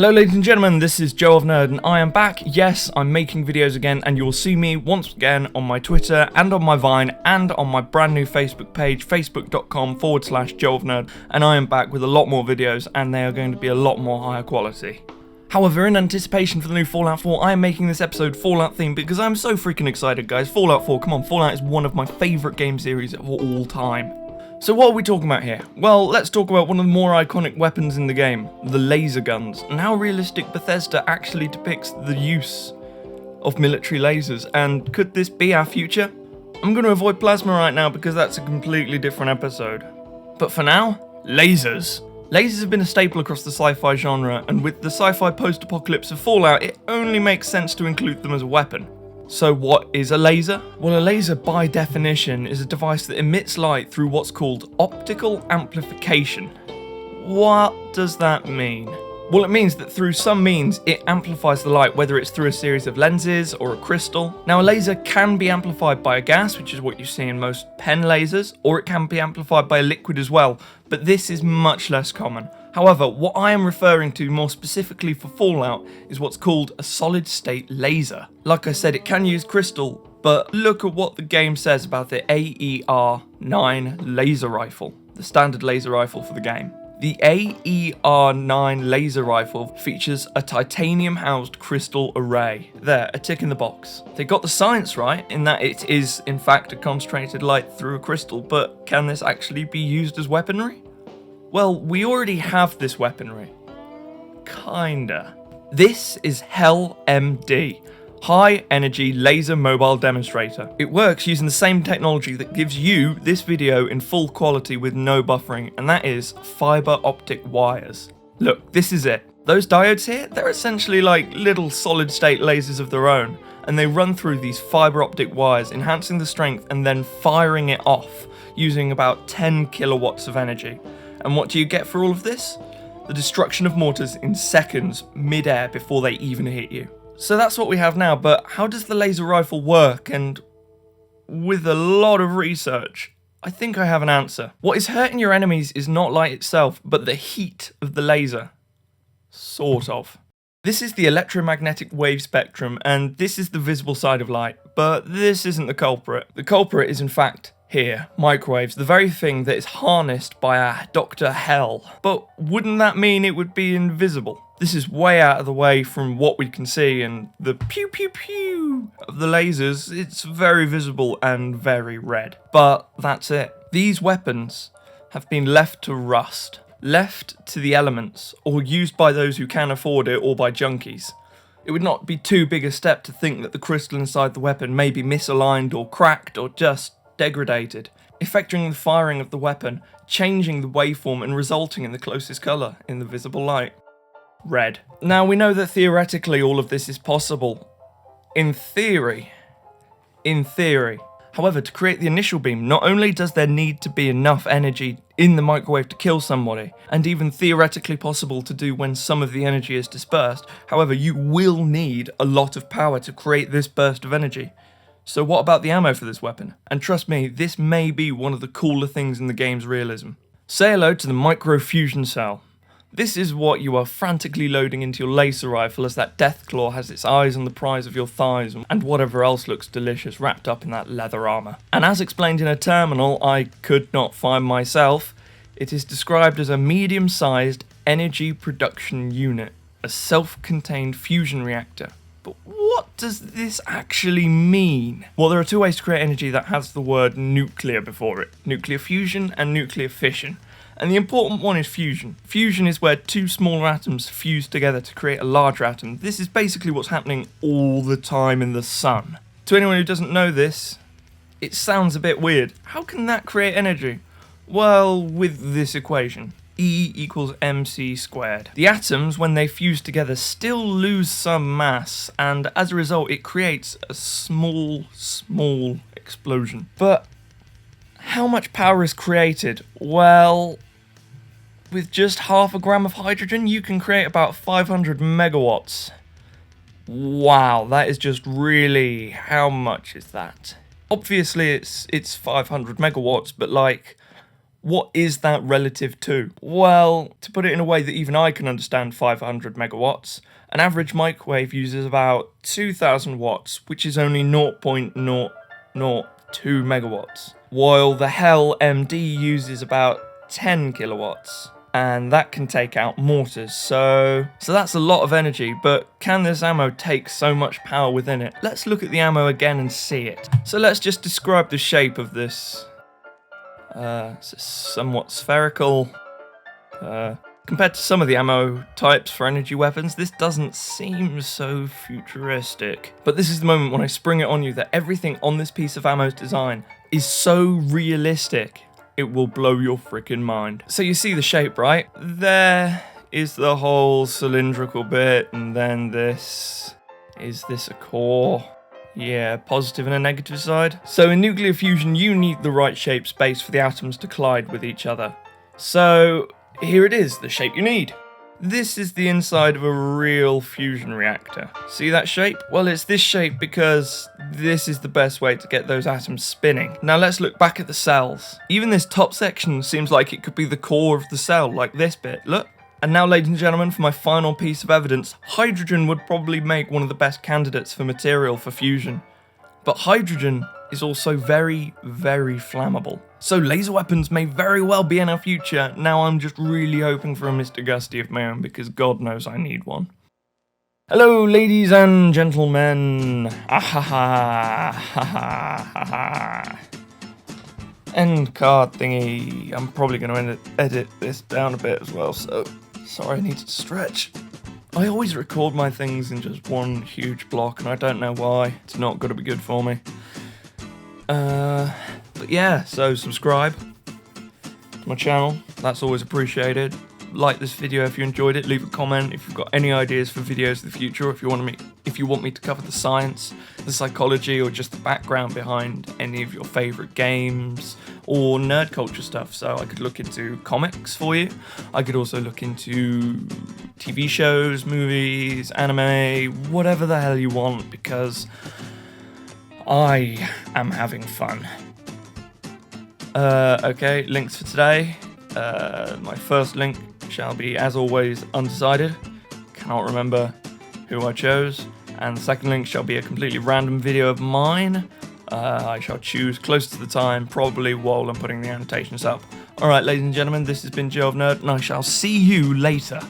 Hello ladies and gentlemen, this is JoeOfNerd and I am back. Yes, I'm making videos again and you will see me once again on my Twitter and on my Vine and on my brand new Facebook page, facebook.com/JoeOfNerd, and I am back with a lot more videos and they are going to be a lot more higher quality. However, in anticipation for the new Fallout 4, I am making this episode Fallout themed because I'm so freaking excited, guys. Fallout 4, come on, Fallout is one of my favourite game series of all time. So what are we talking about here? Well, let's talk about one of the more iconic weapons in the game, the laser guns, and how realistic Bethesda actually depicts the use of military lasers, and could this be our future? I'm going to avoid plasma right now because that's a completely different episode. But for now, lasers. Lasers have been a staple across the sci-fi genre, and with the sci-fi post-apocalypse of Fallout, it only makes sense to include them as a weapon. So what is a laser? Well, a laser by definition is a device that emits light through what's called optical amplification. What does that mean? Well, it means that through some means it amplifies the light, whether it's through a series of lenses or a crystal. Now, a laser can be amplified by a gas, which is what you see in most pen lasers, or it can be amplified by a liquid as well, but this is much less common. However, what I am referring to more specifically for Fallout is what's called a solid-state laser. Like I said, it can use crystal, but look at what the game says about the AER-9 laser rifle, the standard laser rifle for the game. The AER-9 laser rifle features a titanium-housed crystal array. There, a tick in the box. They got the science right in that it is, in fact, a concentrated light through a crystal, but can this actually be used as weaponry? Well, we already have this weaponry. Kinda. This is HEL-MD, High Energy Laser Mobile Demonstrator. It works using the same technology that gives you this video in full quality with no buffering, and that is fiber optic wires. Look, this is it. Those diodes here, they're essentially like little solid-state lasers of their own, and they run through these fiber optic wires, enhancing the strength and then firing it off, using about 10 kilowatts of energy. And what do you get for all of this? The destruction of mortars in seconds, mid-air, before they even hit you. So that's what we have now, but how does the laser rifle work? And with a lot of research, I think I have an answer. What is hurting your enemies is not light itself, but the heat of the laser. Sort of. This is the electromagnetic wave spectrum, and this is the visible side of light, but this isn't the culprit. The culprit is in fact here, microwaves, the very thing that is harnessed by our Dr. Hell. But wouldn't that mean it would be invisible? This is way out of the way from what we can see, and the pew pew pew of the lasers, it's very visible and very red. But that's it. These weapons have been left to rust, left to the elements, or used by those who can afford it or by junkies. It would not be too big a step to think that the crystal inside the weapon may be misaligned or cracked or just degraded, affecting the firing of the weapon, changing the waveform and resulting in the closest colour in the visible light. Red. Now we know that theoretically all of this is possible. In theory. However, to create the initial beam, not only does there need to be enough energy in the microwave to kill somebody, and even theoretically possible to do when some of the energy is dispersed, however, you will need a lot of power to create this burst of energy. So what about the ammo for this weapon? And trust me, this may be one of the cooler things in the game's realism. Say hello to the microfusion cell. This is what you are frantically loading into your laser rifle as that Deathclaw has its eyes on the prize of your thighs and whatever else looks delicious wrapped up in that leather armour. And as explained in a terminal I could not find myself, it is described as a medium-sized energy production unit, a self-contained fusion reactor. But what does this actually mean? Well, there are two ways to create energy that has the word nuclear before it. Nuclear fusion and nuclear fission. And the important one is fusion. Fusion is where two smaller atoms fuse together to create a larger atom. This is basically what's happening all the time in the sun. To anyone who doesn't know this, it sounds a bit weird. How can that create energy? Well, with this equation. E equals mc squared. The atoms, when they fuse together, still lose some mass, and as a result it creates a small explosion. But how much power is created? Well, with just half a gram of hydrogen you can create about 500 megawatts. Wow, that is just really... how much is that? Obviously it's 500 megawatts, but like... What is that relative to? Well, to put it in a way that even I can understand, 500 megawatts, an average microwave uses about 2000 watts, which is only 0.002 megawatts, while the Hell MD uses about 10 kilowatts. And that can take out mortars, so that's a lot of energy, but can this ammo take so much power within it? Let's look at the ammo again and see it. So let's just describe the shape of this. It's somewhat spherical. Compared to some of the ammo types for energy weapons, this doesn't seem so futuristic. But this is the moment when I spring it on you that everything on this piece of ammo's design is so realistic. It will blow your freaking mind. So you see the shape, right? There is the whole cylindrical bit, and then is this a core? Yeah, positive and a negative side. So in nuclear fusion, you need the right shape space for the atoms to collide with each other. So here it is, the shape you need. This is the inside of a real fusion reactor. See that shape? Well, it's this shape because this is the best way to get those atoms spinning. Now let's look back at the cells. Even this top section seems like it could be the core of the cell, like this bit, look. And now, ladies and gentlemen, for my final piece of evidence, hydrogen would probably make one of the best candidates for material for fusion. But hydrogen is also very, very flammable. So laser weapons may very well be in our future. Now I'm just really hoping for a Mr. Gusty of my own, because God knows I need one. Hello, ladies and gentlemen. End card thingy. I'm probably going to edit this down a bit as well, so sorry, I needed to stretch. I always record my things in just one huge block, and I don't know why. It's not going to be good for me. But yeah, so subscribe to my channel. That's always appreciated. Like this video if you enjoyed it. Leave a comment if you've got any ideas for videos in the future. If you want me to cover the science, the psychology, or just the background behind any of your favorite games or nerd culture stuff. So I could look into comics for you. I could also look into TV shows, movies, anime, whatever the hell you want, because I am having fun. Okay, links for today. My first link shall be, as always, undecided. Cannot remember who I chose. And the second link shall be a completely random video of mine. I shall choose close to the time, probably while I'm putting the annotations up. Alright, ladies and gentlemen, this has been JoeOfNerd, and I shall see you later.